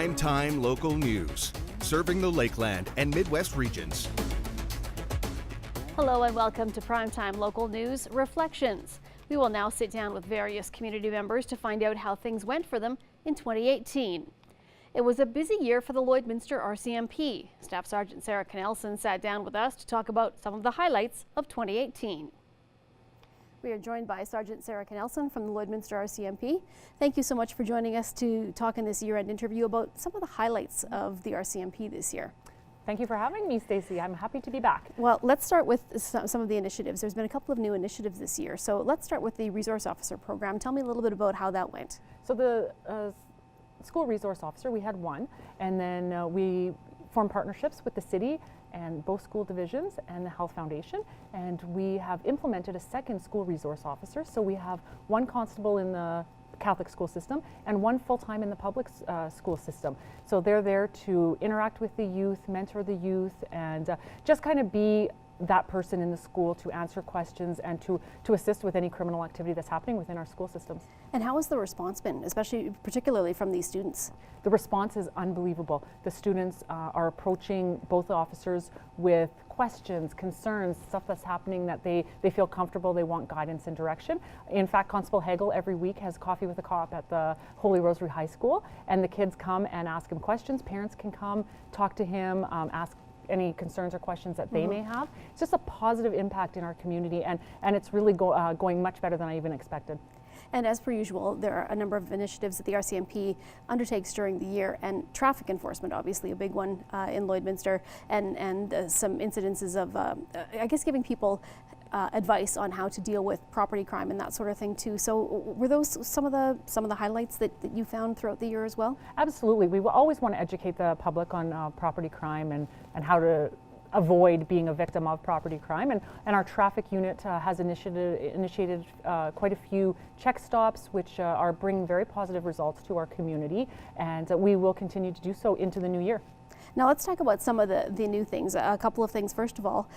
Prime-time local news, serving the Lakeland and Midwest regions. Hello and welcome to Primetime Local News Reflections. We will now sit down with various community members to find out how things went for them in 2018. It was a busy year for the Lloydminster RCMP. Staff Sergeant Sarah Knelson sat down with us to talk about some of the highlights of 2018. We are joined by Sergeant Sarah Knelson from the Lloydminster RCMP. Thank you so much for joining us to talk in this year-end interview about some of the highlights of the RCMP this year. Thank you for having me, Stacey. I'm happy to be back. Well, let's start with some of the initiatives. There's been a couple of new initiatives this year. So let's start with the Resource Officer program. Tell me a little bit about how that went. So the School Resource Officer, we had one, and then we formed partnerships with the city and both school divisions and the Health Foundation, and we have implemented a second School Resource Officer. So we have one constable in the Catholic school system and one full-time in the public school system. So they're there to interact with the youth, mentor the youth, and just kind of be that person in the school to answer questions and to assist with any criminal activity that's happening within our school systems. And how has the response been, particularly from these students? The response is unbelievable. The students are approaching both officers with questions, concerns, stuff that's happening that they feel comfortable, they want guidance and direction. In fact, Constable Hagel every week has coffee with a cop at the Holy Rosary High School, and the kids come and ask him questions. Parents can come, talk to him, ask any concerns or questions that they may have. It's just a positive impact in our community, and it's really going much better than I even expected. And as per usual, there are a number of initiatives that the RCMP undertakes during the year, and traffic enforcement, obviously a big one in Lloydminster, and some incidences of, I guess, giving people advice on how to deal with property crime and that sort of thing too. So were those some of the highlights that you found throughout the year as well? Absolutely. We always want to educate the public on property crime and how to avoid being a victim of property crime, and our traffic unit has initiated quite a few check stops, which are bringing very positive results to our community, and we will continue to do so into the new year. Now let's talk about some of the new things. A couple of things. First of all,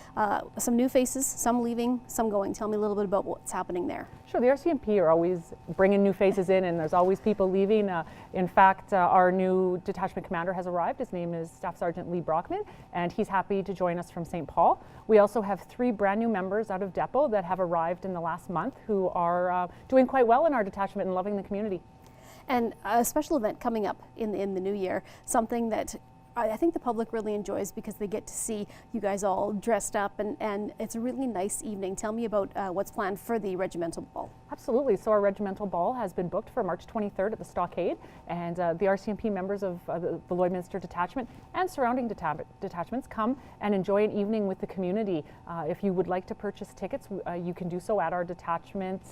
some new faces, some leaving, some going. Tell me a little bit about what's happening there. Sure. The RCMP are always bringing new faces in, and there's always people leaving. In fact, our new detachment commander has arrived. His name is Staff Sergeant Lee Brockman, and he's happy to join us from St. Paul. We also have 3 brand new members out of Depot that have arrived in the last month who are doing quite well in our detachment and loving the community. And a special event coming up in the new year, something that I think the public really enjoys because they get to see you guys all dressed up, and it's a really nice evening. Tell me about what's planned for the regimental ball. Absolutely. So our regimental ball has been booked for March 23rd at the Stockade, and the RCMP members of the Lloydminster detachment and surrounding detachments come and enjoy an evening with the community. If you would like to purchase tickets, you can do so at our detachment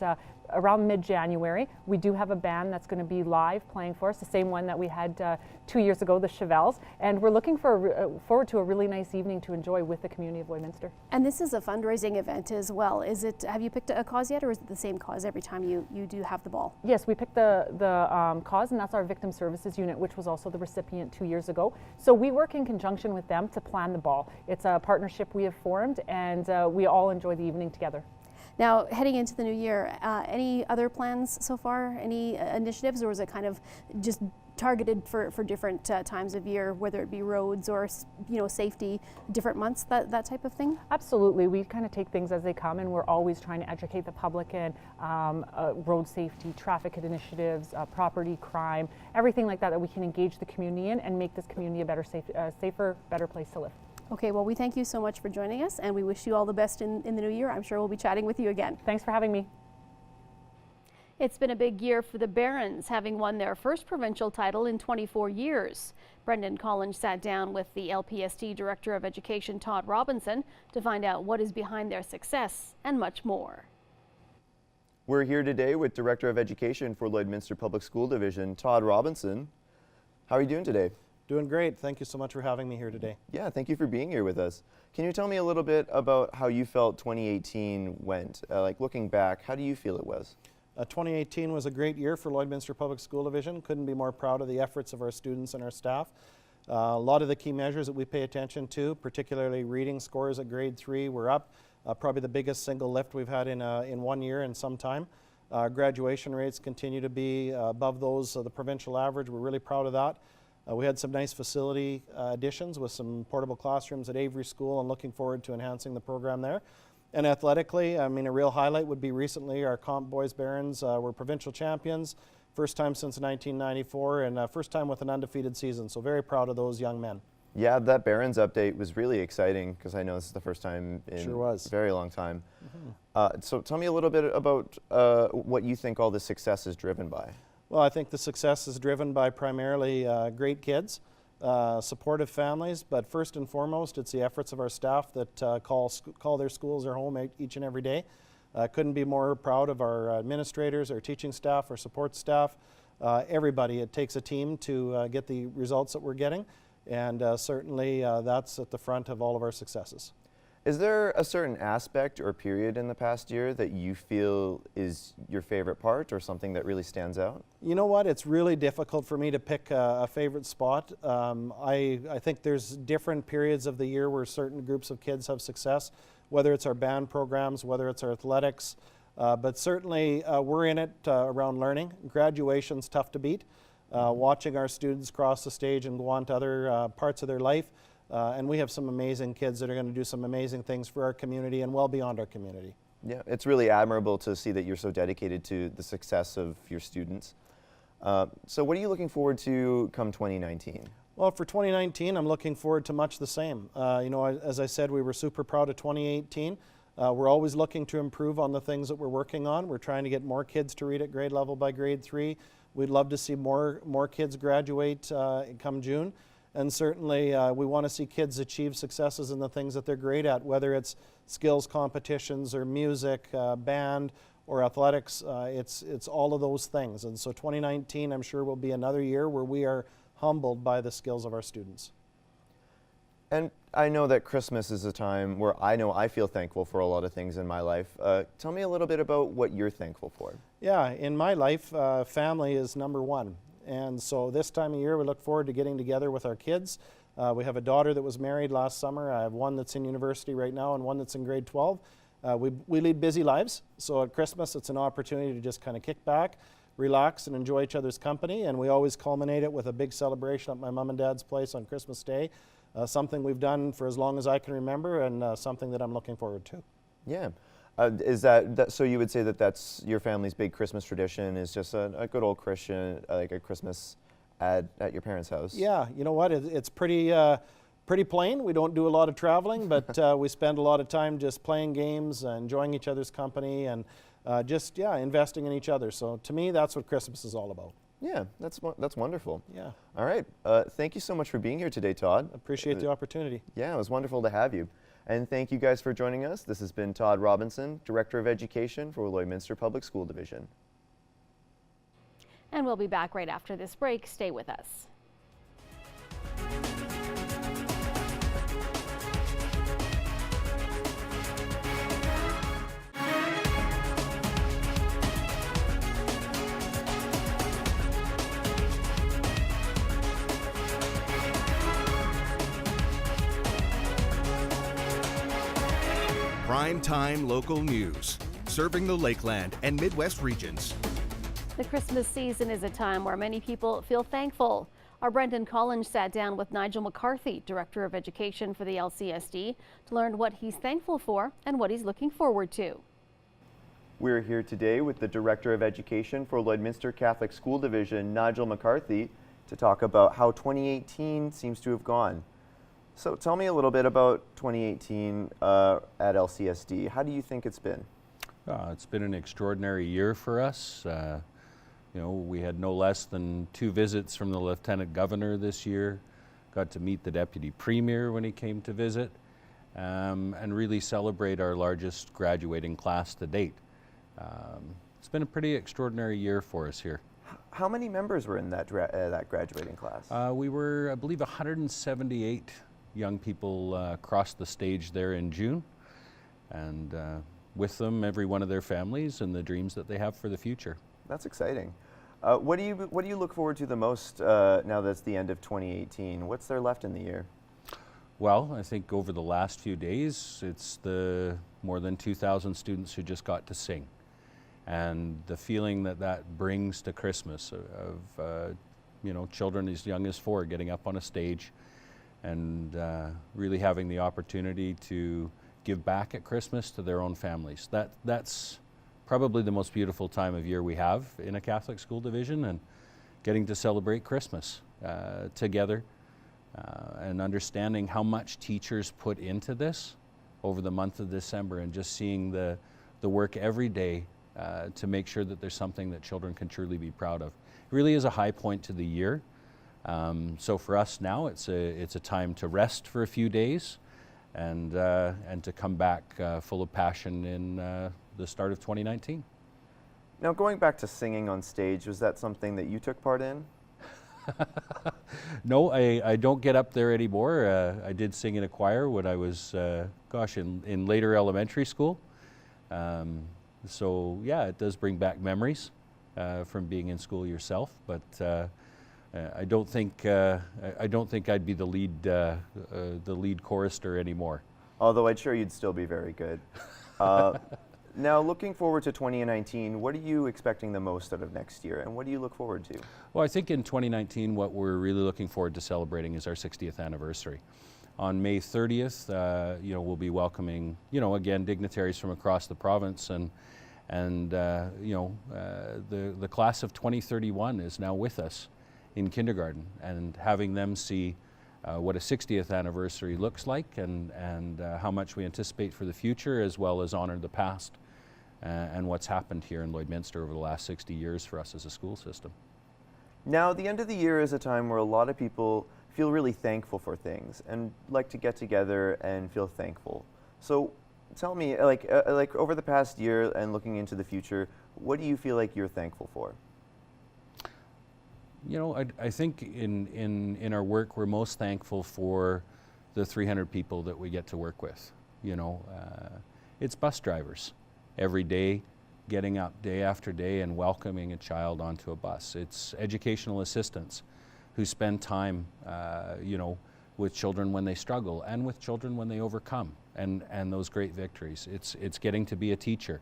around mid-January. We do have a band that's going to be live playing for us, the same one that we had 2 years ago, the Chevelles, and we're looking forward to a really nice evening to enjoy with the community of Lloydminster. And this is a fundraising event as well. Have you picked a cause yet, or is it the same cause every time you do have the ball? Yes, we picked the cause, and that's our Victim Services Unit, which was also the recipient 2 years ago. So we work in conjunction with them to plan the ball. It's a partnership we have formed, and we all enjoy the evening together. Now, heading into the new year, any other plans so far? Any initiatives, or is it kind of just targeted for different times of year, whether it be roads or safety, different months, that type of thing? Absolutely. We kind of take things as they come, and we're always trying to educate the public in road safety, traffic initiatives, property crime, everything like that we can engage the community in and make this community a safer, better place to live. Okay, well, we thank you so much for joining us, and we wish you all the best in the new year. I'm sure we'll be chatting with you again. Thanks for having me. It's been a big year for the Barons, having won their first provincial title in 24 years. Brendan Collins sat down with the LPST Director of Education, Todd Robinson, to find out what is behind their success and much more. We're here today with Director of Education for Lloydminster Public School Division, Todd Robinson. How are you doing today? Doing great. Thank you so much for having me here today. Yeah, thank you for being here with us. Can you tell me a little bit about how you felt 2018 went? Like looking back, how do you feel it was? 2018 was a great year for Lloydminster Public School Division. Couldn't be more proud of the efforts of our students and our staff. A lot of the key measures that we pay attention to, particularly reading scores at grade 3, were up. Probably the biggest single lift we've had in 1 year in some time. Graduation rates continue to be above those of the provincial average. We're really proud of that. We had some nice facility additions with some portable classrooms at Avery School, and looking forward to enhancing the program there. And athletically, I mean, a real highlight would be recently our Comp Boys Barons were provincial champions, first time since 1994, and first time with an undefeated season. So very proud of those young men. Yeah, that Barons update was really exciting because I know this is the first time in Sure was. a very long time. So tell me a little bit about what you think all this success is driven by. Well, I think the success is driven by primarily great kids, supportive families, but first and foremost, it's the efforts of our staff that call their schools their home each and every day. Couldn't be more proud of our administrators, our teaching staff, our support staff, everybody. It takes a team to get the results that we're getting, and certainly that's at the front of all of our successes. Is there a certain aspect or period in the past year that you feel is your favorite part or something that really stands out? You know what? It's really difficult for me to pick a favorite spot. I think there's different periods of the year where certain groups of kids have success, whether it's our band programs, whether it's our athletics, but certainly we're in it around learning. Graduation's tough to beat. Watching our students cross the stage and go on to other parts of their life. And we have some amazing kids that are going to do some amazing things for our community and well beyond our community. Yeah, it's really admirable to see that you're so dedicated to the success of your students. So what are you looking forward to come 2019? Well, for 2019, I'm looking forward to much the same. You know, as I said, we were super proud of 2018. We're always looking to improve on the things that we're working on. We're trying to get more kids to read at grade level by grade 3. We'd love to see more kids graduate come June. And certainly we want to see kids achieve successes in the things that they're great at, whether it's skills competitions or music, band, or athletics. It's all of those things. And so 2019, I'm sure, will be another year where we are humbled by the skills of our students. And I know that Christmas is a time where I feel thankful for a lot of things in my life. Tell me a little bit about what you're thankful for. Yeah, in my life, family is number one. And so this time of year, we look forward to getting together with our kids. We have a daughter that was married last summer. I have one that's in university right now and one that's in grade 12. We lead busy lives, so at Christmas it's an opportunity to just kind of kick back, relax, and enjoy each other's company. And we always culminate it with a big celebration at my mom and dad's place on Christmas Day. Something we've done for as long as I can remember, and something that I'm looking forward to. Yeah. Is that so? You would say that that's your family's big Christmas tradition? Is just a good old Christian, like a Christmas at your parents' house? Yeah, you know what? It's pretty plain. We don't do a lot of traveling, but we spend a lot of time just playing games, enjoying each other's company, and just investing in each other. So to me, that's what Christmas is all about. Yeah, that's wonderful. Yeah. All right. Thank you so much for being here today, Todd. Appreciate the opportunity. Yeah, it was wonderful to have you. And thank you guys for joining us. This has been Todd Robinson, Director of Education for Lloydminster Public School Division. And we'll be back right after this break. Stay with us. Prime time local news, serving the Lakeland and Midwest regions. The Christmas season is a time where many people feel thankful. Our Brendan Collins sat down with Nigel McCarthy, Director of Education for the LCSD, to learn what he's thankful for and what he's looking forward to. We're here today with the Director of Education for Lloydminster Catholic School Division, Nigel McCarthy, to talk about how 2018 seems to have gone. So tell me a little bit about 2018 at LCSD. How do you think it's been? It's been an extraordinary year for us. You know, we had no less than 2 visits from the Lieutenant Governor this year. Got to meet the Deputy Premier when he came to visit, and really celebrate our largest graduating class to date. It's been a pretty extraordinary year for us here. How many members were in that graduating class? We were, I believe, 178 young people crossed the stage there in June, and with them every one of their families and the dreams that they have for the future. That's exciting. What do you look forward to the most now that's the end of 2018? What's there left in the year? Well, I think over the last few days, it's the more than 2,000 students who just got to sing. And the feeling that that brings to Christmas of children as young as 4 getting up on a stage and really having the opportunity to give back at Christmas to their own families. That's probably the most beautiful time of year we have in a Catholic school division, and getting to celebrate Christmas together and understanding how much teachers put into this over the month of December, and just seeing the work every day to make sure that there's something that children can truly be proud of. It really is a high point to the year. So for us now, it's a time to rest for a few days and to come back full of passion in the start of 2019. Now, going back to singing on stage, was that something that you took part in? No, I don't get up there anymore. I did sing in a choir when I was, in later elementary school. So yeah, it does bring back memories from being in school yourself. But I don't think I'd be the lead chorister anymore. Although I'm sure you'd still be very good. Now, looking forward to 2019, what are you expecting the most out of next year, and what do you look forward to? Well, I think in 2019, what we're really looking forward to celebrating is our 60th anniversary. On May 30th, we'll be welcoming, again, dignitaries from across the province, and the class of 2031 is now with us in kindergarten, and having them see what a 60th anniversary looks like, and how much we anticipate for the future, as well as honor the past and what's happened here in Lloydminster over the last 60 years for us as a school system. Now, the end of the year is a time where a lot of people feel really thankful for things and like to get together and feel thankful. So tell me, like over the past year and looking into the future, what do you feel like you're thankful for? I think in our work, we're most thankful for the 300 people that we get to work with. It's bus drivers every day, getting up day after day and welcoming a child onto a bus. It's educational assistants who spend time, with children when they struggle and with children when they overcome and those great victories. It's getting to be a teacher.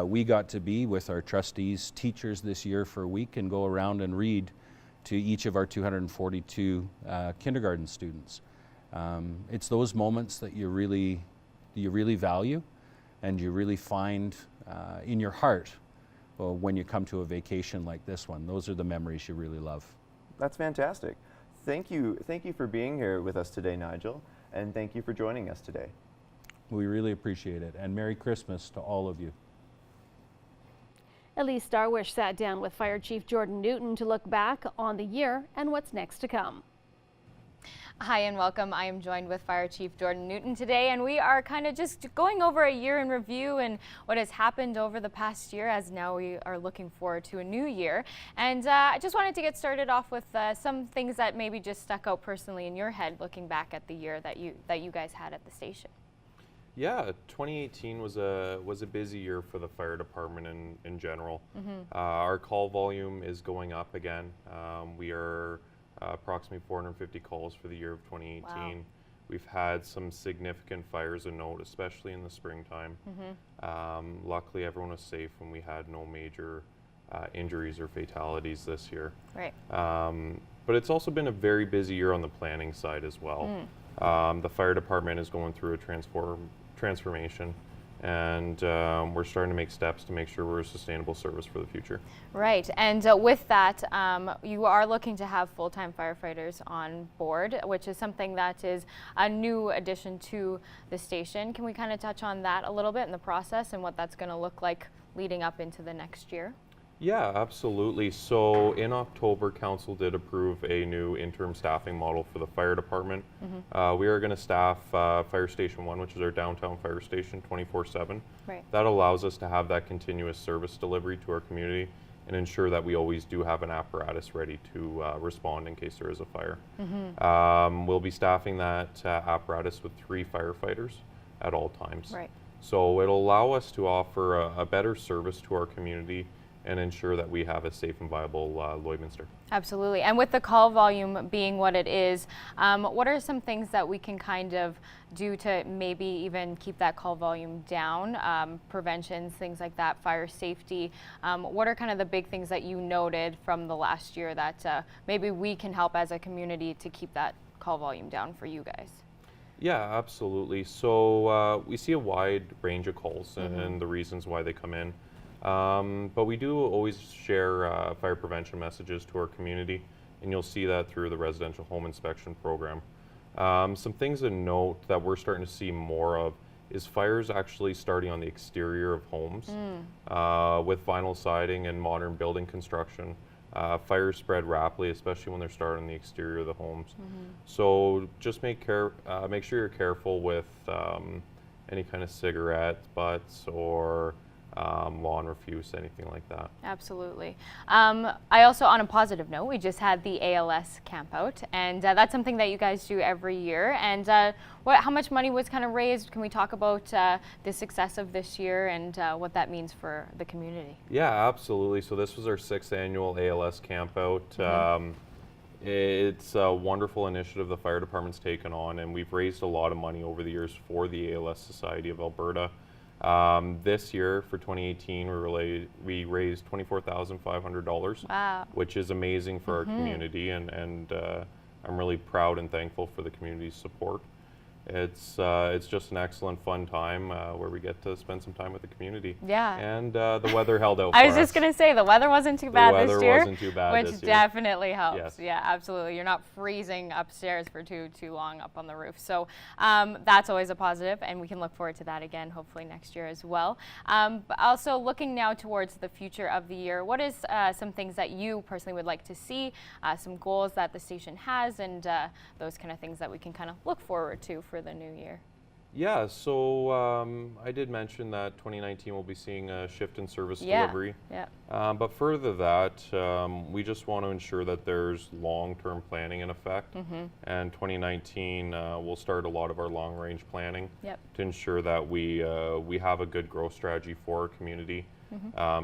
We got to be with our trustees teachers this year for a week and go around and read to each of our 242 kindergarten students. It's those moments that you really value and you really find in your heart when you come to a vacation like this one. Those are the memories you really love. That's fantastic. Thank you for being here with us today, Nigel, and thank you for joining us today. We really appreciate it, and Merry Christmas to all of you. Elise Darwish sat down with Fire Chief Jordan Newton to look back on the year and what's next to come. Hi and welcome. I am joined with Fire Chief Jordan Newton today, and we are kind of just going over a year in review and what has happened over the past year, as now we are looking forward to a new year. And I just wanted to get started off with some things that maybe just stuck out personally in your head looking back at the year that you guys had at the station. Yeah, 2018 was a busy year for the fire department in general. Our call volume is going up again. We are approximately 450 calls for the year of 2018. Wow. We've had some significant fires of note, especially in the springtime. Luckily, everyone was safe and we had no major injuries or fatalities this year. Right. But it's also been a very busy year on the planning side as well. The fire department is going through a transformation, and we're starting to make steps to make sure we're a sustainable service for the future. Right, and with that, you are looking to have full-time firefighters on board, which is something that is a new addition to the station. Can we kind of touch on that a little bit in the process and what that's going to look like leading up into the next year? Yeah, absolutely. So in October, Council did approve a new interim staffing model for the fire department. We are going to staff Fire Station 1, which is our downtown fire station, 24/7. Right. That allows us to have that continuous service delivery to our community and ensure that we always do have an apparatus ready to respond in case there is a fire. We'll be staffing that apparatus with 3 firefighters at all times. Right. So it'll allow us to offer a better service to our community and ensure that we have a safe and viable Lloydminster. Absolutely. And with the call volume being what it is, what are some things that we can kind of do to maybe even keep that call volume down? Preventions, things like that, fire safety. What are kind of the big things that you noted from the last year that maybe we can help as a community to keep that call volume down for you guys? Yeah, absolutely. So we see a wide range of calls and the reasons why they come in. But we do always share fire prevention messages to our community, and you'll see that through the residential home inspection program. Some things to note that we're starting to see more of is fires actually starting on the exterior of homes with vinyl siding and modern building construction. Fires spread rapidly, especially when they're starting on the exterior of the homes. So just make sure you're careful with any kind of cigarette butts or lawn refuse, anything like that. Absolutely. I also, on a positive note, we just had the ALS camp out, and that's something that you guys do every year. And how much money was kind of raised? Can we talk about the success of this year and what that means for the community? Yeah, absolutely. So this was our 6th annual ALS camp out. It's a wonderful initiative the fire department's taken on, and we've raised a lot of money over the years for the ALS Society of Alberta. This year, for 2018, we raised $24,500, wow, which is amazing for our community, and I'm really proud and thankful for the community's support. It's just an excellent, fun time where we get to spend some time with the community. Yeah. And the weather held out for us. I was just going to say, the weather wasn't too bad this year. The weather wasn't too bad which this year. definitely helps. Yes. Yeah, absolutely. You're not freezing upstairs for too long up on the roof. So that's always a positive, and we can look forward to that again, hopefully next year as well. But also looking now towards the future of the year, what is some things that you personally would like to see, some goals that the station has, and those kind of things that we can kind of look forward to for the new year? Yeah, so I did mention that 2019 will be seeing a shift in service delivery. Yeah. But further that, we just want to ensure that there's long-term planning in effect. And 2019 we'll start a lot of our long-range planning to ensure that we have a good growth strategy for our community,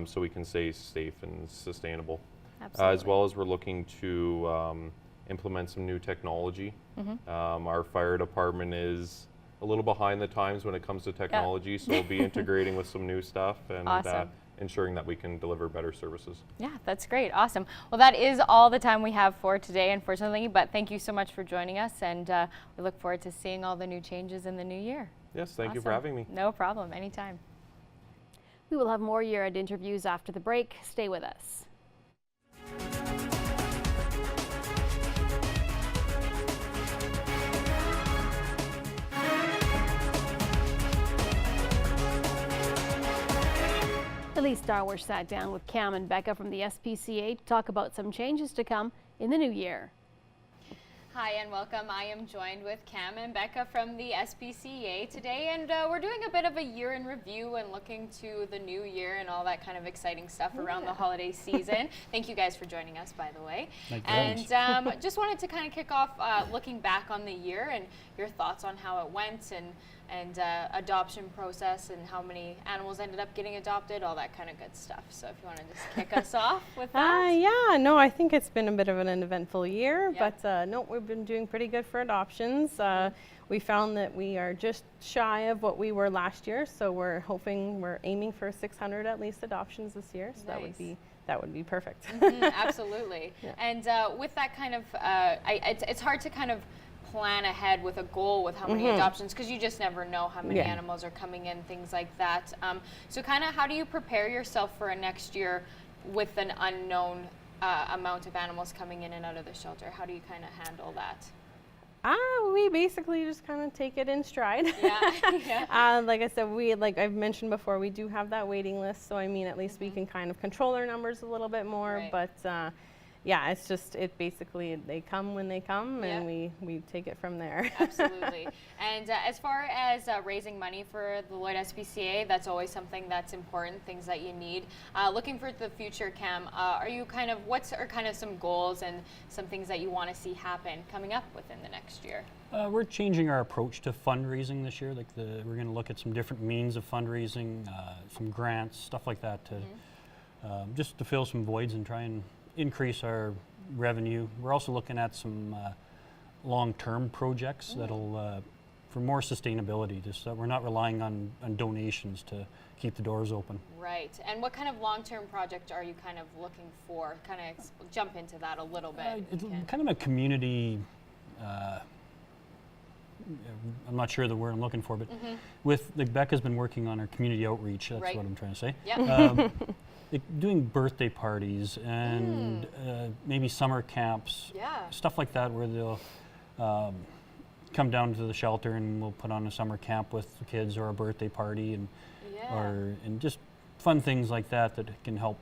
so we can stay safe and sustainable. As well as we're looking to implement some new technology. Our fire department is a little behind the times when it comes to technology, so we'll be integrating with some new stuff and ensuring that we can deliver better services. Yeah, that's great. Awesome. Well, that is all the time we have for today, unfortunately, but thank you so much for joining us, and we look forward to seeing all the new changes in the new year. Yes, thank you for having me. No problem, anytime. We will have more year-end interviews after the break. Stay with us. Elise Darwish sat down with Cam and Becca from the SPCA to talk about some changes to come in the new year. Hi and welcome. I am joined with Cam and Becca from the SPCA today, and we're doing a bit of a year in review and looking to the new year and all that kind of exciting stuff around the holiday season. Thank you guys for joining us, by the way. And just wanted to kind of kick off looking back on the year and your thoughts on how it went and adoption process and how many animals ended up getting adopted, all that kind of good stuff. So if you want to just kick us off with that. Yeah, no, I think it's been a bit of an eventful year, but no, we've been doing pretty good for adoptions. We found that we are just shy of what we were last year, so we're aiming for 600 at least adoptions this year, so that would be perfect. Absolutely. And with that kind of, it's hard to kind of plan ahead with a goal with how many adoptions, because you just never know how many animals are coming in, things like that. So kind of how do you prepare yourself for a next year with an unknown amount of animals coming in and out of the shelter? How do you kind of handle that? We basically just kind of take it in stride. Like I said, like I've mentioned before, we do have that waiting list, so I mean at least we can kind of control our numbers a little bit more, but yeah, it's just, basically, they come when they come, and we take it from there. Absolutely. And as far as raising money for the Lloyd SPCA, that's always something that's important, things that you need. Looking for the future, Cam, what are kind of some goals and some things that you want to see happen coming up within the next year? We're changing our approach to fundraising this year. We're going to look at some different means of fundraising, some grants, stuff like that to just to fill some voids and try and increase our revenue. We're also looking at some long-term projects that'll for more sustainability, just that we're not relying on donations to keep the doors open. Right. And what kind of long-term project are you kind of looking for? Kind of jump into that a little bit. It's kind of a community, I'm not sure the word I'm looking for, but with, like, Becca's been working on our community outreach, that's what I'm trying to say. Yep. Like doing birthday parties and maybe summer camps, stuff like that, where they'll come down to the shelter and we'll put on a summer camp with the kids, or a birthday party, and and just fun things like that that can help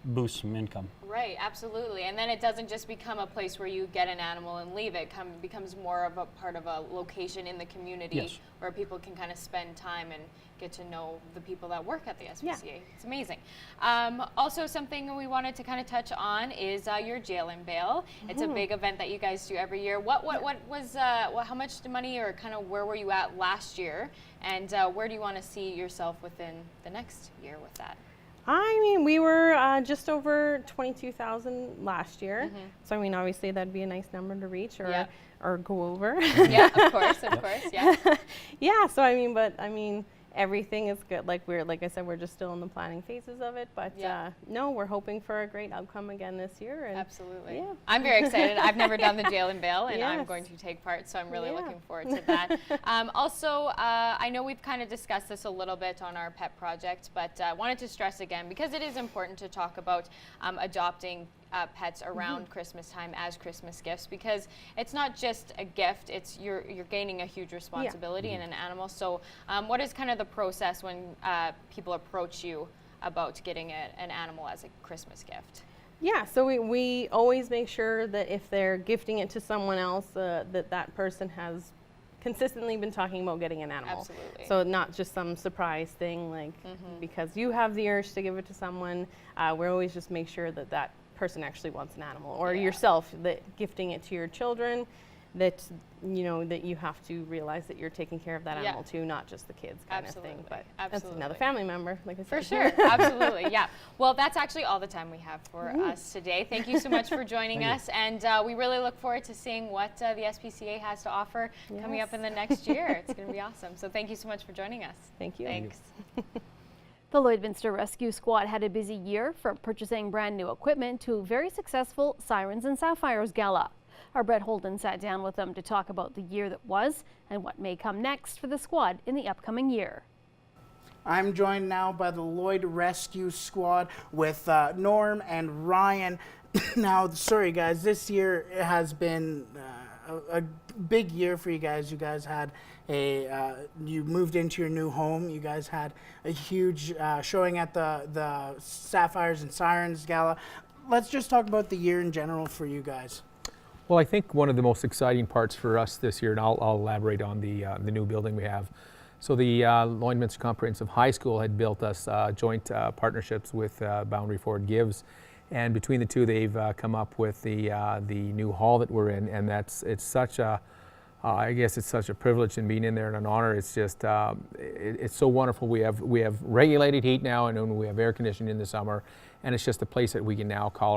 boost some income. Right, absolutely. And then it doesn't just become a place where you get an animal and leave it. Becomes more of a part of a location in the community where people can kind of spend time and get to know the people that work at the SPCA. It's amazing. Also, something we wanted to kind of touch on is your jail and bail. It's a big event that you guys do every year. What was how much money, or kind of where were you at last year, and where do you want to see yourself within the next year with that? I mean, we were just over 22,000 last year. So I mean, obviously that'd be a nice number to reach, or go over. Yeah, of course, yeah. Yeah, so I mean, but I mean, everything is good. Like I said, we're just still in the planning phases of it, but no, we're hoping for a great outcome again this year. And absolutely. Yeah. I'm very excited. I've never done the jail and bail, and I'm going to take part, so I'm really looking forward to that. Also, I know we've kind of discussed this a little bit on our pet project, but I wanted to stress again, because it is important to talk about adopting pets around Christmas time as Christmas gifts, because it's not just a gift, it's you're gaining a huge responsibility in an animal. So what is kind of the process when people approach you about getting an animal as a Christmas gift? Yeah, so we always make sure that if they're gifting it to someone else, that person has consistently been talking about getting an animal. Absolutely. So not just some surprise thing, like because you have the urge to give it to someone. We always just make sure that person actually wants an animal, or yourself, that gifting it to your children, that that you have to realize that you're taking care of that animal too, not just the kids kind of thing. But that's another family member, like I said. For sure, absolutely, yeah. Well, that's actually all the time we have for us today. Thank you so much for joining us, and we really look forward to seeing what the SPCA has to offer coming up in the next year. It's going to be awesome. So thank you so much for joining us. Thank you. Thanks. The Lloydminster Rescue Squad had a busy year, from purchasing brand new equipment to a very successful Sirens and Sapphires Gala. Our Brett Holden sat down with them to talk about the year that was and what may come next for the squad in the upcoming year. I'm joined now by the Lloyd Rescue Squad with Norm and Ryan. Now, sorry guys, this year has been a big year for you guys. You guys had you moved into your new home. You guys had a huge showing at the Sapphires and Sirens Gala. Let's just talk about the year in general for you guys. Well, I think one of the most exciting parts for us this year, and I'll elaborate on the new building we have. So the Lloydminster Comprehensive High School had built us joint partnerships with Boundary Ford Gives, and between the two, they've come up with the new hall that we're in, and it's such a I guess it's such a privilege in being in there and an honor. It's just it's so wonderful. We have regulated heat now, and we have air conditioning in the summer, and it's just a place that we can now call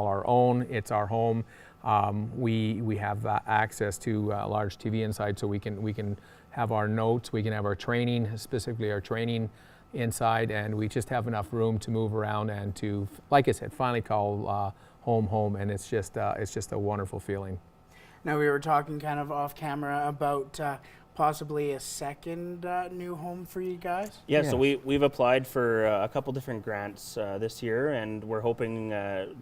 our own. It's our home. We have access to a large TV inside, so we can have our notes, we can have our training, specifically our training inside, and we just have enough room to move around and to, like I said, finally call home, and it's just a wonderful feeling. Now, we were talking kind of off camera about possibly a second new home for you guys. Yeah, so we've applied for a couple different grants this year, and we're hoping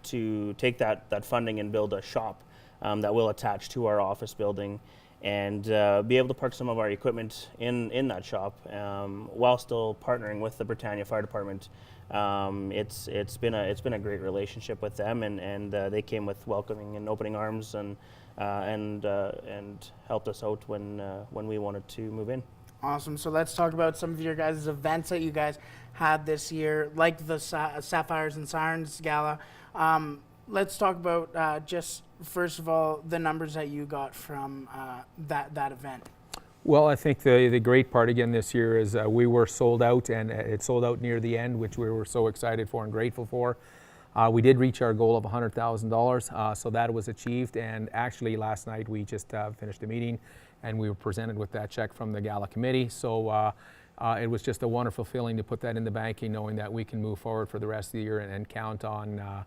to take that funding and build a shop that will attach to our office building, and be able to park some of our equipment in that shop while still partnering with the Britannia Fire Department. It's been a great relationship with them, and they came with welcoming and opening arms, and helped us out when we wanted to move in. Awesome. So let's talk about some of your guys' events that you guys had this year, like the Sapphires and Sirens Gala. Let's talk about just first of all the numbers that you got from that event. Well, I think the great part again this year is we were sold out, and it sold out near the end, which we were so excited for and grateful for. We did reach our goal of $100,000, so that was achieved. And actually, last night we just finished a meeting, and we were presented with that check from the gala committee. So it was just a wonderful feeling to put that in the banking, knowing that we can move forward for the rest of the year and count on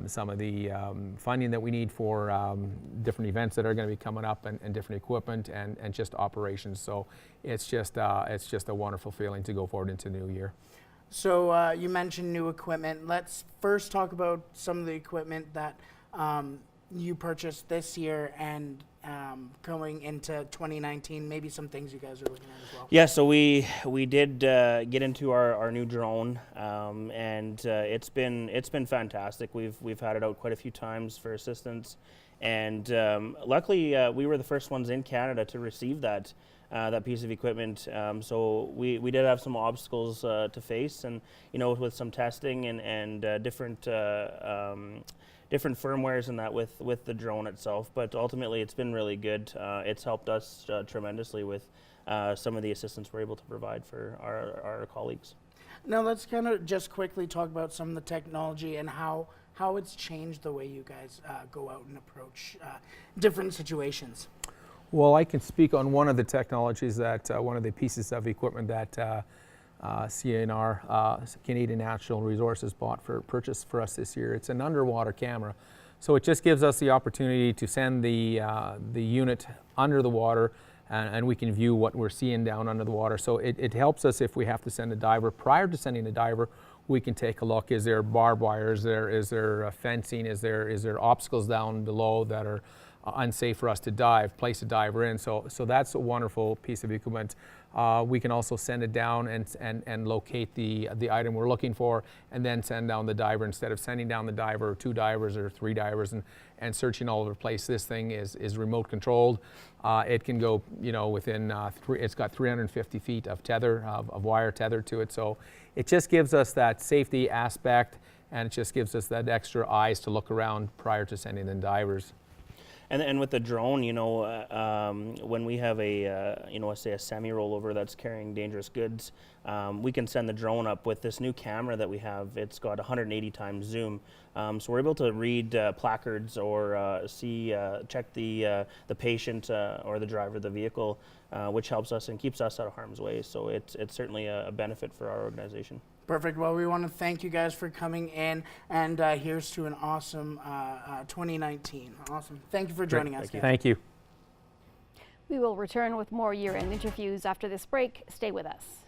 some of the funding that we need for different events that are going to be coming up, and different equipment, and just operations. So it's just a wonderful feeling to go forward into the new year. So you mentioned new equipment. Let's first talk about some of the equipment that you purchased this year, and going into 2019, maybe some things you guys are looking at as well. Yeah, so we did get into our new drone, and it's been fantastic. We've had it out quite a few times for assistance, and luckily we were the first ones in Canada to receive that piece of equipment. So we did have some obstacles to face, and with some testing and different firmwares and that with the drone itself. But ultimately, it's been really good. It's helped us tremendously with some of the assistance we're able to provide for our colleagues. Now let's kind of just quickly talk about some of the technology and how it's changed the way you guys go out and approach different situations. Well, I can speak on one of the technologies that, one of the pieces of equipment that CNR, Canadian Natural Resources, purchased for us this year. It's an underwater camera. So it just gives us the opportunity to send the unit under the water, and we can view what we're seeing down under the water. So it helps us if we have to send a diver. Prior to sending a diver, we can take a look. Is there barbed wire? Is there fencing? Is there obstacles down below that are unsafe for us to place a diver in? So that's a wonderful piece of equipment. We can also send it down and locate the item we're looking for, and then send down the diver instead of sending down the diver, or 2 divers or 3 divers, and searching all over the place. This thing is remote controlled. It can go within it's got 350 feet of tether of wire tethered to it. So it just gives us that safety aspect, and it just gives us that extra eyes to look around prior to sending in divers. And with the drone, when we have say a semi-rollover that's carrying dangerous goods, we can send the drone up with this new camera that we have. It's got 180 times zoom, so we're able to read placards or check the patient or the driver of the vehicle, which helps us and keeps us out of harm's way. So it's certainly a benefit for our organization. Perfect. Well, we want to thank you guys for coming in, and here's to an awesome 2019. Awesome. Thank you for joining us. Thank you. We will return with more year-end interviews after this break. Stay with us.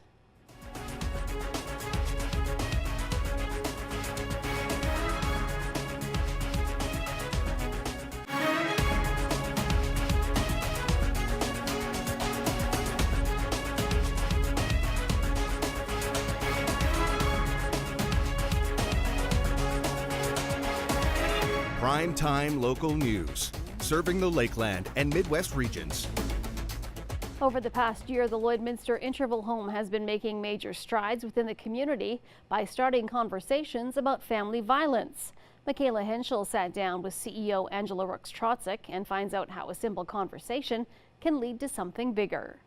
Prime-time local news, serving the Lakeland and Midwest regions. Over the past year, the Lloydminster Interval Home has been making major strides within the community by starting conversations about family violence. Michaela Henschel sat down with CEO Angela Brooks-Trotzek and finds out how a simple conversation can lead to something bigger.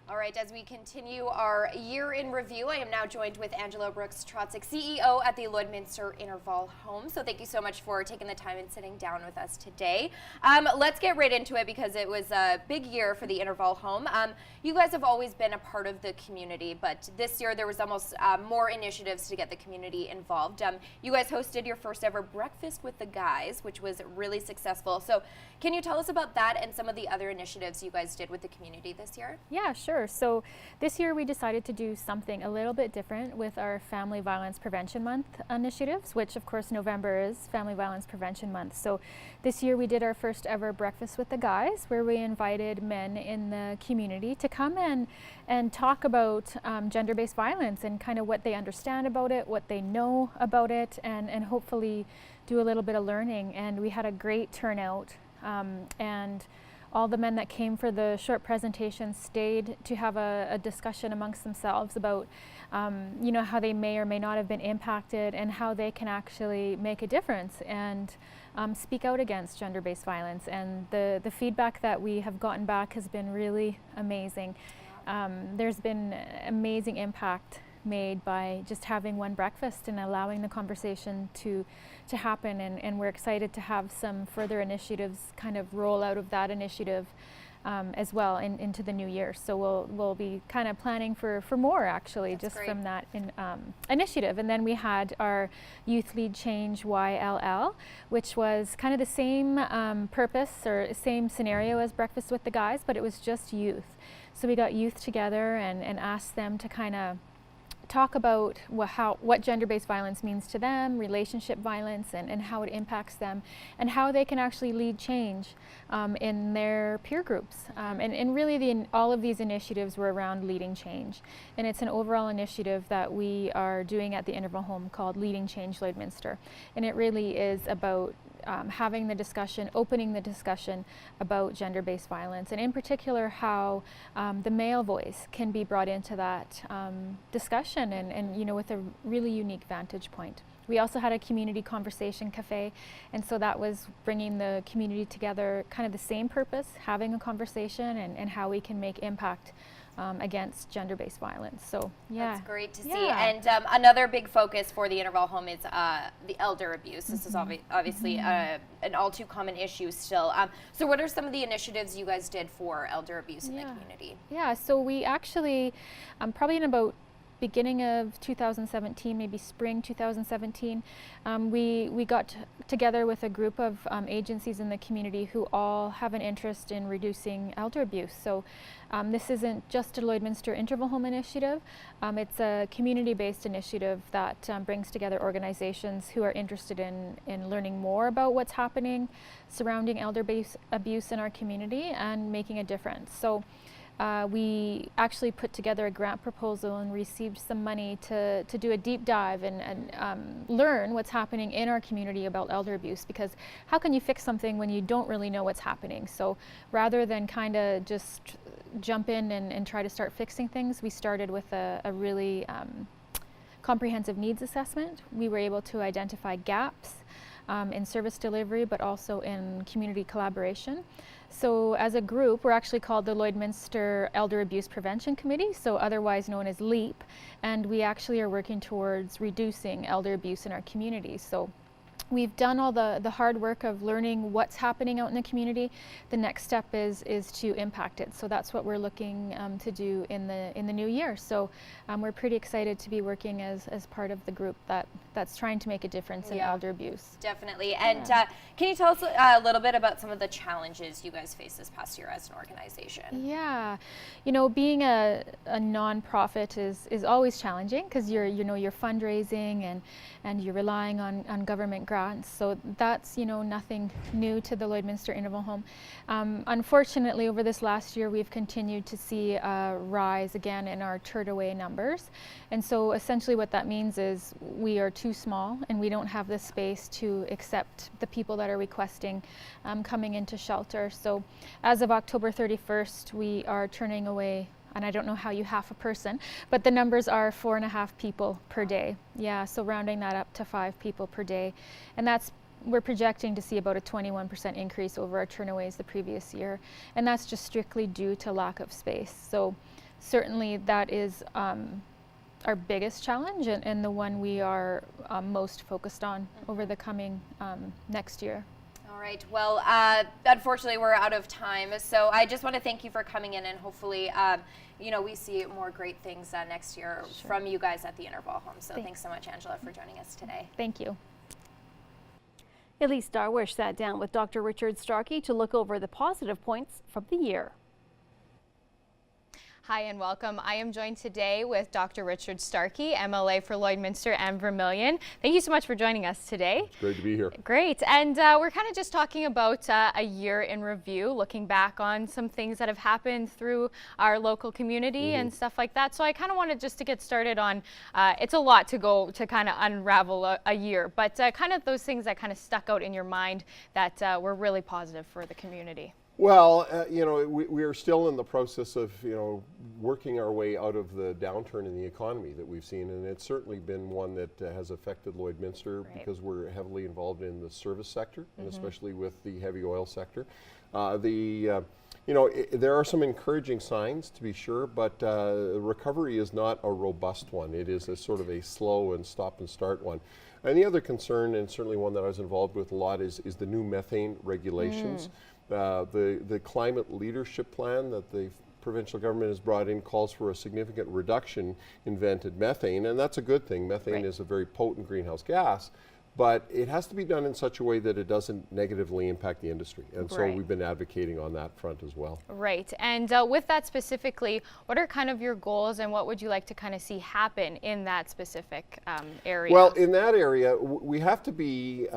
All right, as we continue our year in review, I am now joined with Angela Brooks-Trotzek, CEO at the Lloydminster Interval Home. So thank you so much for taking the time and sitting down with us today. Let's get right into it, because it was a big year for the Interval Home. You guys have always been a part of the community, but this year there was almost more initiatives to get the community involved. You guys hosted your first ever Breakfast with the Guys, which was really successful. So can you tell us about that and some of the other initiatives you guys did with the community this year? Yeah, sure. So this year we decided to do something a little bit different with our Family Violence Prevention Month initiatives, which of course November is Family Violence Prevention Month. So this year we did our first ever Breakfast with the Guys, where we invited men in the community to come in and talk about gender-based violence and kind of what they understand about it, what they know about it, and hopefully do a little bit of learning. And we had a great turnout. And all the men that came for the short presentation stayed to have a discussion amongst themselves about you know, how they may or may not have been impacted and how they can actually make a difference and speak out against gender-based violence. And the feedback that we have gotten back has been really amazing. There's been amazing impact made by just having one breakfast and allowing the conversation to happen, and we're excited to have some further initiatives kind of roll out of that initiative as well into the new year. So we'll be kind of planning for more, actually. That's just great. From that initiative. And then we had our Youth Lead Change YLL, which was kind of the same purpose or same scenario as Breakfast with the Guys, but it was just youth. So we got youth together and asked them to kind of talk about what gender-based violence means to them, relationship violence, and how it impacts them, and how they can actually lead change in their peer groups. And really all of these initiatives were around leading change. And it's an overall initiative that we are doing at the Interval Home called Leading Change Lloydminster. And it really is about having the discussion, opening the discussion about gender-based violence, and in particular how the male voice can be brought into that discussion, and you know, with a really unique vantage point. We also had a community conversation cafe, and so that was bringing the community together, kind of the same purpose, having a conversation and how we can make impact against gender-based violence. So yeah, that's great to see. And another big focus for the Interval Home is the elder abuse. This is obviously an all too common issue still. So what are some of the initiatives you guys did for elder abuse in the community? Yeah, so we actually probably in about beginning of 2017, maybe spring 2017, we got together with a group of agencies in the community who all have an interest in reducing elder abuse. So this isn't just a Lloydminster Interval Home initiative. It's a community-based initiative that brings together organizations who are interested in learning more about what's happening surrounding elder abuse in our community and making a difference. So we actually put together a grant proposal and received some money to do a deep dive and learn what's happening in our community about elder abuse, because how can you fix something when you don't really know what's happening? So rather than kind of just jump in and try to start fixing things, we started with a really comprehensive needs assessment. We were able to identify gaps in service delivery, but also in community collaboration. So as a group, we're actually called the Lloydminster Elder Abuse Prevention Committee, so otherwise known as LEAP, and we actually are working towards reducing elder abuse in our community. So we've done all the hard work of learning what's happening out in the community. The next step is to impact it. So that's what we're looking to do in the new year. So we're pretty excited to be working as part of the group that's trying to make a difference in elder abuse. Definitely. And can you tell us a little bit about some of the challenges you guys faced this past year as an organization? Yeah, you know, being a nonprofit is always challenging, because you're fundraising and you're relying on government grants. So that's, you know, nothing new to the Lloydminster Interval Home. Unfortunately, over this last year, we've continued to see a rise again in our turned away numbers. And so essentially what that means is we are too small and we don't have the space to accept the people that are requesting coming into shelter. So as of October 31st, we are turning away, and I don't know how you half a person, but the numbers are 4.5 people per day. Yeah, so rounding that up to 5 people per day. And we're projecting to see about a 21% increase over our turnaways the previous year. And that's just strictly due to lack of space. So certainly that is our biggest challenge and the one we are most focused on over the coming next year. All right. Well, unfortunately, we're out of time. So I just want to thank you for coming in, and hopefully, you know, we see more great things next year from you guys at the Interval Home. So thanks so much, Angela, for joining us today. Thank you. Elise Darwish sat down with Dr. Richard Starkey to look over the positive points from the year. Hi and welcome. I am joined today with Dr. Richard Starkey, MLA for Lloydminster and Vermilion. Thank you so much for joining us today. It's great to be here. Great. And we're kind of just talking about a year in review, looking back on some things that have happened through our local community and stuff like that. So I kind of wanted just to get started on, it's a lot to go to kind of unravel a year, but kind of those things that kind of stuck out in your mind that were really positive for the community. Well, you know, we are still in the process of, you know, working our way out of the downturn in the economy that we've seen, and it's certainly been one that has affected Lloydminster because we're heavily involved in the service sector, and especially with the heavy oil sector. You know, there are some encouraging signs, to be sure, but recovery is not a robust one. It is a sort of a slow and stop and start one. And the other concern, and certainly one that I was involved with a lot, is the new methane regulations. The climate leadership plan that the provincial government has brought in calls for a significant reduction in vented methane, and that's a good thing. Methane is a very potent greenhouse gas, but it has to be done in such a way that it doesn't negatively impact the industry. And so we've been advocating on that front as well. Right. And with that specifically, what are kind of your goals and what would you like to kind of see happen in that specific area? Well, in that area, we have to be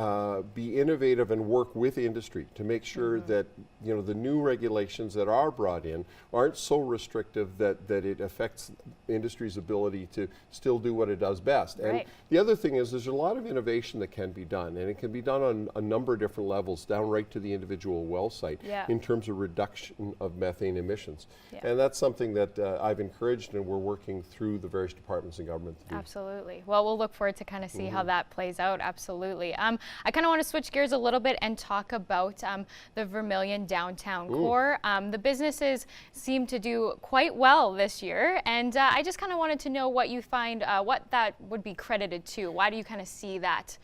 innovative and work with industry to make sure that, you know, the new regulations that are brought in aren't so restrictive that it affects industry's ability to still do what it does best. And the other thing is there's a lot of innovation that can be done, and it can be done on a number of different levels, down right to the individual well site in terms of reduction of methane emissions. And that's something that I've encouraged and we're working through the various departments in government to do. Absolutely. Well, we'll look forward to kind of see how that plays out. Absolutely. I kind of want to switch gears a little bit and talk about the Vermilion downtown core. The businesses seem to do quite well this year, and I just kind of wanted to know what you find, what that would be credited to. Why do you kind of see that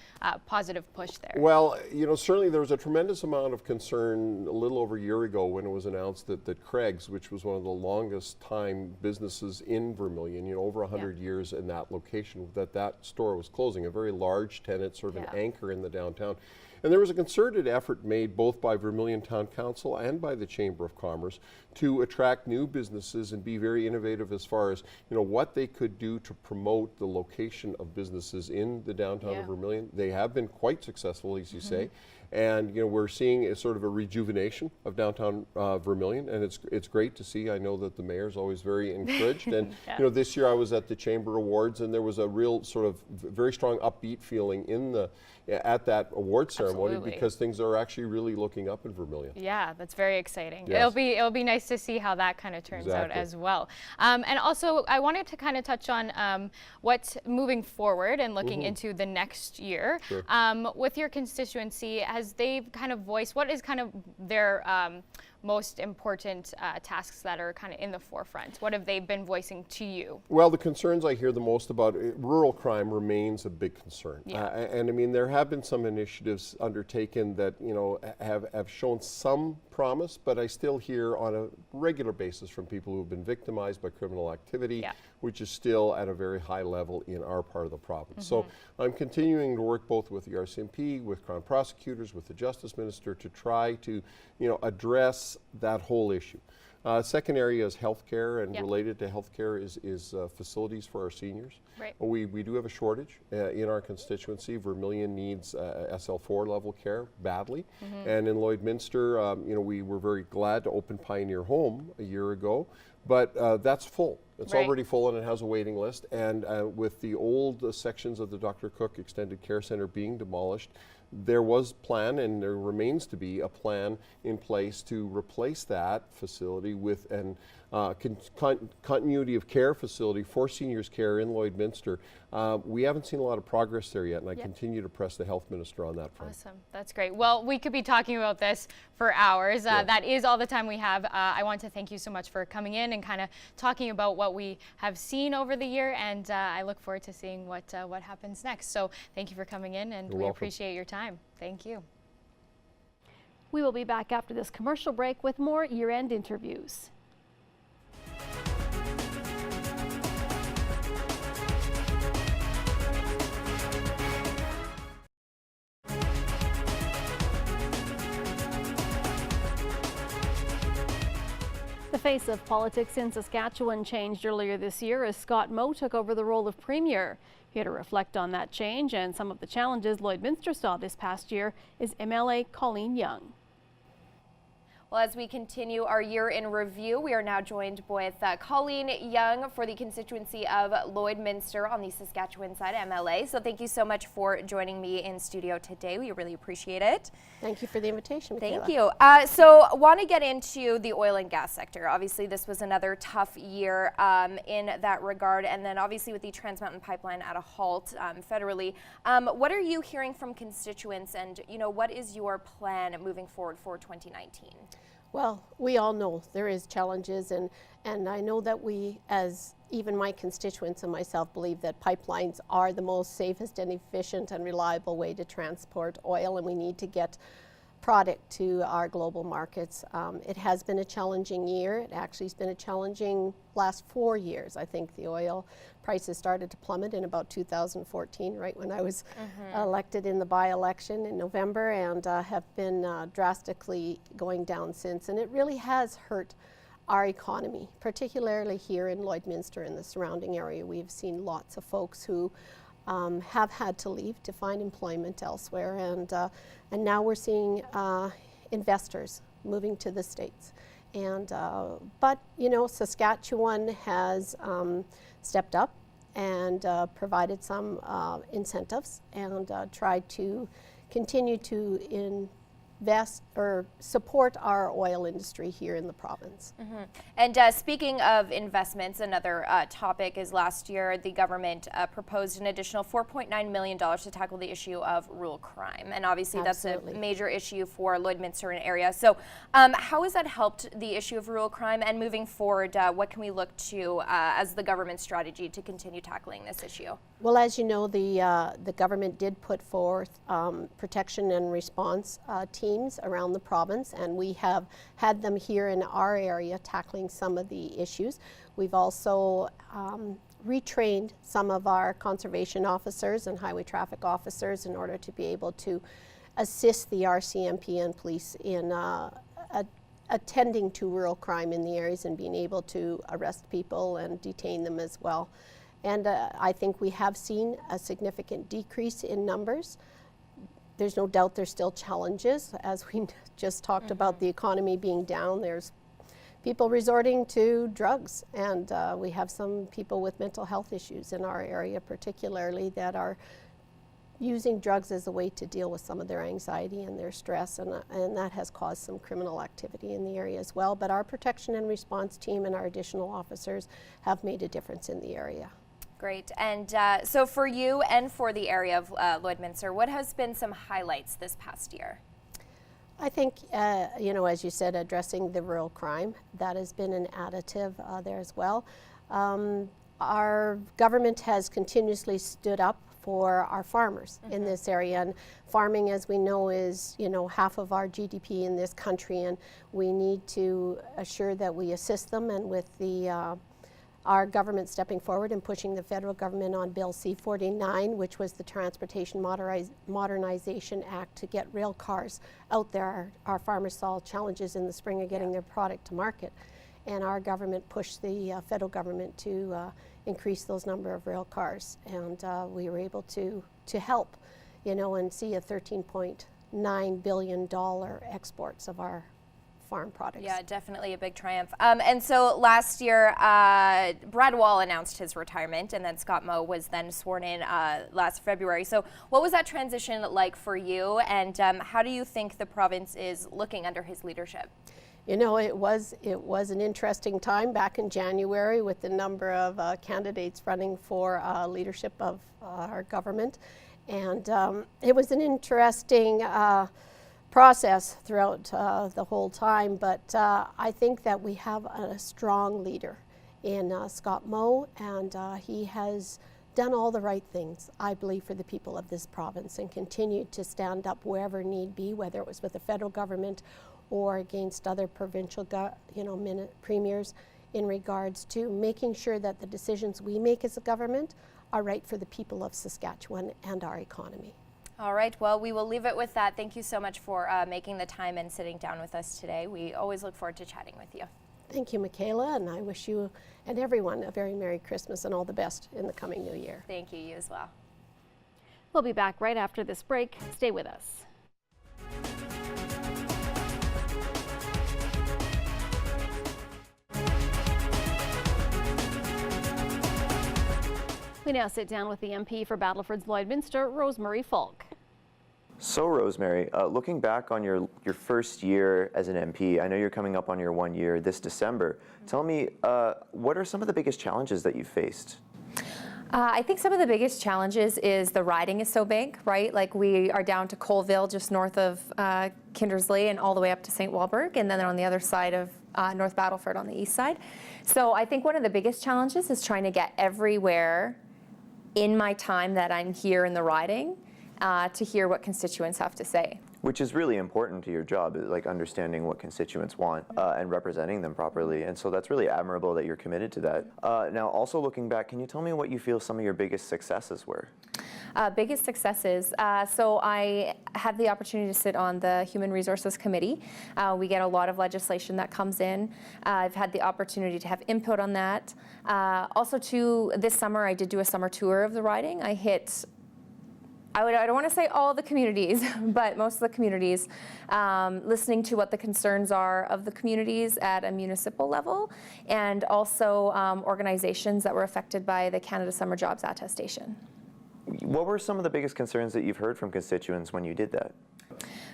positive push there? Well, you know, certainly there was a tremendous amount of concern a little over a year ago when it was announced that Craig's, which was one of the longest time businesses in Vermilion, you know, over 100 years in that location, that store was closing, a very large tenant, sort of an anchor in the downtown. And there was a concerted effort made both by Vermilion Town Council and by the Chamber of Commerce to attract new businesses and be very innovative as far as, you know, what they could do to promote the location of businesses in the downtown of Vermilion. They have been quite successful, as you say. And, you know, we're seeing a sort of a rejuvenation of downtown Vermilion, and it's great to see. I know that the mayor's always very encouraged. And, you know, this year I was at the Chamber Awards, and there was a real sort of very strong upbeat feeling at that award ceremony because things are actually really looking up in Vermilion. Yeah, that's very exciting. It'll be nice to see how that kind of turns out as well. And also, I wanted to kind of touch on what's moving forward and looking into the next year. With your constituency, as they've kind of voiced, what is kind of their most important tasks that are kind of in the forefront? What have they been voicing to you? Well, the concerns I hear the most about, rural crime remains a big concern. And I mean, there have been some initiatives undertaken that, you know, have shown some promise, but I still hear on a regular basis from people who have been victimized by criminal activity, which is still at a very high level in our part of the province. So I'm continuing to work both with the RCMP, with Crown prosecutors, with the Justice Minister to try to, you know, address that whole issue. Second area is healthcare, and related to healthcare is facilities for our seniors. We do have a shortage in our constituency. Vermilion needs SL4 level care badly, and in Lloydminster, you know, we were very glad to open Pioneer Home a year ago, but that's full. It's already full and it has a waiting list. And with the old sections of the Dr. Cook Extended Care Center being demolished, there was plan, and there remains to be a plan in place to replace that facility with an continuity of care facility for seniors care in Lloydminster. We haven't seen a lot of progress there yet, and I continue to press the health minister on that front. Awesome. That's great. Well, we could be talking about this for hours. That is all the time we have. I want to thank you so much for coming in and kind of talking about what we have seen over the year, and I look forward to seeing what happens next. So thank you for coming in, and we appreciate your time. Thank you. We will be back after this commercial break with more year-end interviews. The face of politics in Saskatchewan changed earlier this year as Scott Moe took over the role of Premier. Here to reflect on that change and some of the challenges Lloydminster saw this past year is MLA Colleen Young. Well, as we continue our year in review, we are now joined with Colleen Young for the constituency of Lloydminster on the Saskatchewan side, MLA. So thank you so much for joining me in studio today. We really appreciate it. Thank you for the invitation, Michaela. Thank you. So want to get into the oil and gas sector. Obviously, this was another tough year in that regard. And then obviously with the Trans Mountain Pipeline at a halt federally, what are you hearing from constituents, and what is your plan moving forward for 2019? Well, we all know there is challenges, and I know that we, as even my constituents and myself, believe that pipelines are the most safest and efficient and reliable way to transport oil, and we need to get product to our global markets. It has been a challenging year. It actually has been a challenging last 4 years. I think the oil prices started to plummet in about 2014, right when I was elected in the by-election in November, and have been drastically going down since. And it really has hurt our economy, particularly here in Lloydminster and the surrounding area. We've seen lots of folks who have had to leave to find employment elsewhere, and now we're seeing investors moving to the States. And but Saskatchewan has stepped up and provided some incentives and tried to continue to invest or support our oil industry here in the province. And speaking of investments, another topic is last year the government proposed an additional $4.9 million to tackle the issue of rural crime. And obviously that's a major issue for Lloydminster and area. So how has that helped the issue of rural crime? And moving forward, what can we look to as the government strategy to continue tackling this issue? Well, as you know, the government did put forth protection and response teams around the province, and we have had them here in our area tackling some of the issues. We've also retrained some of our conservation officers and highway traffic officers in order to be able to assist the RCMP and police in attending to rural crime in the areas and being able to arrest people and detain them as well. And I think we have seen a significant decrease in numbers. There's no doubt there's still challenges. As we just talked about the economy being down, there's people resorting to drugs, and we have some people with mental health issues in our area particularly that are using drugs as a way to deal with some of their anxiety and their stress, and that has caused some criminal activity in the area as well. But our protection and response team and our additional officers have made a difference in the area. Great. And so for you and for the area of Lloydminster, what has been some highlights this past year? I think, as you said, addressing the rural crime, that has been an additive there as well. Our government has continuously stood up for our farmers in this area, and farming, as we know, is half of our GDP in this country, and we need to assure that we assist them. And with our government stepping forward and pushing the federal government on Bill C-49, which was the Transportation Modernization Act, to get rail cars out there. Our farmers saw challenges in the spring of getting their product to market, and our government pushed the federal government to increase those number of rail cars, and we were able to help, and see a $13.9 billion exports of our farm products. Yeah, definitely a big triumph. And so last year, Brad Wall announced his retirement, and then Scott Moe was then sworn in last February. So what was that transition like for you, and how do you think the province is looking under his leadership? It was an interesting time back in January with the number of candidates running for leadership of our government, and it was an interesting process throughout the whole time, but I think that we have a strong leader in Scott Moe, and he has done all the right things, I believe, for the people of this province, and continued to stand up wherever need be, whether it was with the federal government or against other provincial premiers, in regards to making sure that the decisions we make as a government are right for the people of Saskatchewan and our economy. All right, well, we will leave it with that. Thank you so much for making the time and sitting down with us today. We always look forward to chatting with you. Thank you, Michaela, and I wish you and everyone a very Merry Christmas and all the best in the coming new year. Thank you, you as well. We'll be back right after this break. Stay with us. We now sit down with the MP for Battleford's Lloydminster, Rosemary Falk. So Rosemary, looking back on your first year as an MP, I know you're coming up on your 1 year this December. Tell me, what are some of the biggest challenges that you've faced? I think some of the biggest challenges is the riding is so big, right? Like we are down to Colville, just north of Kindersley, and all the way up to St. Walburg, and then on the other side of North Battleford on the east side. So I think one of the biggest challenges is trying to get everywhere in my time that I'm here in the riding to hear what constituents have to say. Which is really important to your job, like understanding what constituents want and representing them properly. And so that's really admirable that you're committed to that. Now, also looking back, can you tell me what you feel some of your biggest successes were? Biggest successes. So I had the opportunity to sit on the Human Resources Committee. We get a lot of legislation that comes in. I've had the opportunity to have input on that. Also, this summer, I did do a summer tour of the riding. I hit I don't want to say all the communities, but most of the communities, listening to what the concerns are of the communities at a municipal level, and also organizations that were affected by the Canada Summer Jobs Attestation. What were some of the biggest concerns that you've heard from constituents when you did that?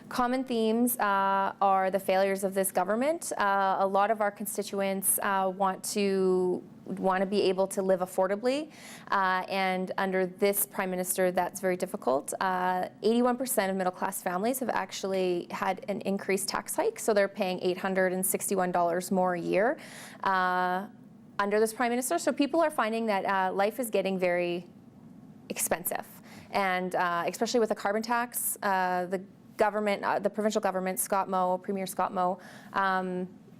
Common themes are the failures of this government. A lot of our constituents want to be able to live affordably, and under this Prime Minister, that's very difficult. 81% of middle-class families have actually had an increased tax hike, so they're paying $861 more a year under this Prime Minister. So people are finding that life is getting very expensive, and especially with the carbon tax, the provincial government, Premier Scott Moe,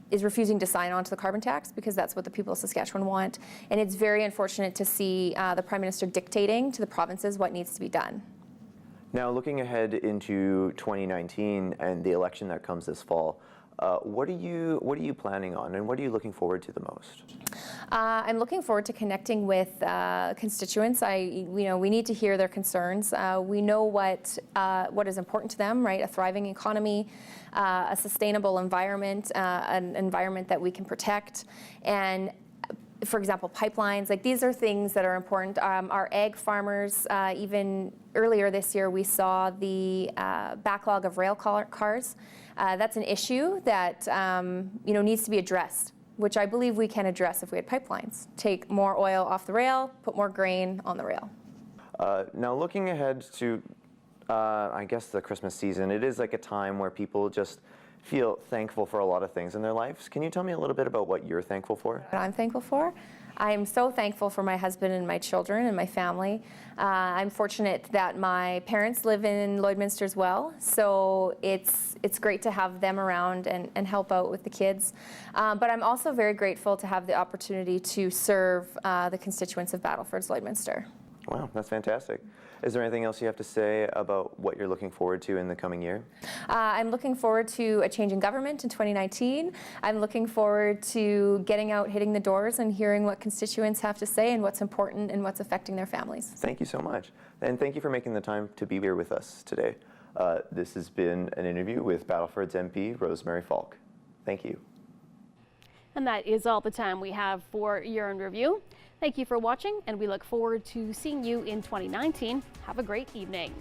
is refusing to sign on to the carbon tax because that's what the people of Saskatchewan want. And it's very unfortunate to see the Prime Minister dictating to the provinces what needs to be done. Now, looking ahead into 2019 and the election that comes this fall, what are you planning on, and what are you looking forward to the most? I'm looking forward to connecting with constituents. We need to hear their concerns. We know what is important to them, right? A thriving economy, a sustainable environment, an environment that we can protect, and for example, pipelines. Like, these are things that are important. Our ag farmers, even earlier this year, we saw the backlog of rail cars. That's an issue that needs to be addressed, which I believe we can address if we had pipelines. Take more oil off the rail, put more grain on the rail. Now, looking ahead to, I guess, the Christmas season, it is like a time where people just feel thankful for a lot of things in their lives. Can you tell me a little bit about what you're thankful for? What I'm thankful for? I'm so thankful for my husband and my children and my family. I'm fortunate that my parents live in Lloydminster as well, so it's great to have them around and help out with the kids. But I'm also very grateful to have the opportunity to serve the constituents of Battleford's Lloydminster. Wow, that's fantastic. Is there anything else you have to say about what you're looking forward to in the coming year? I'm looking forward to a change in government in 2019. I'm looking forward to getting out, hitting the doors, and hearing what constituents have to say and what's important and what's affecting their families. Thank you so much. And thank you for making the time to be here with us today. This has been an interview with Battleford's MP, Rosemary Falk. Thank you. And that is all the time we have for Year in Review. Thank you for watching, and we look forward to seeing you in 2019. Have a great evening.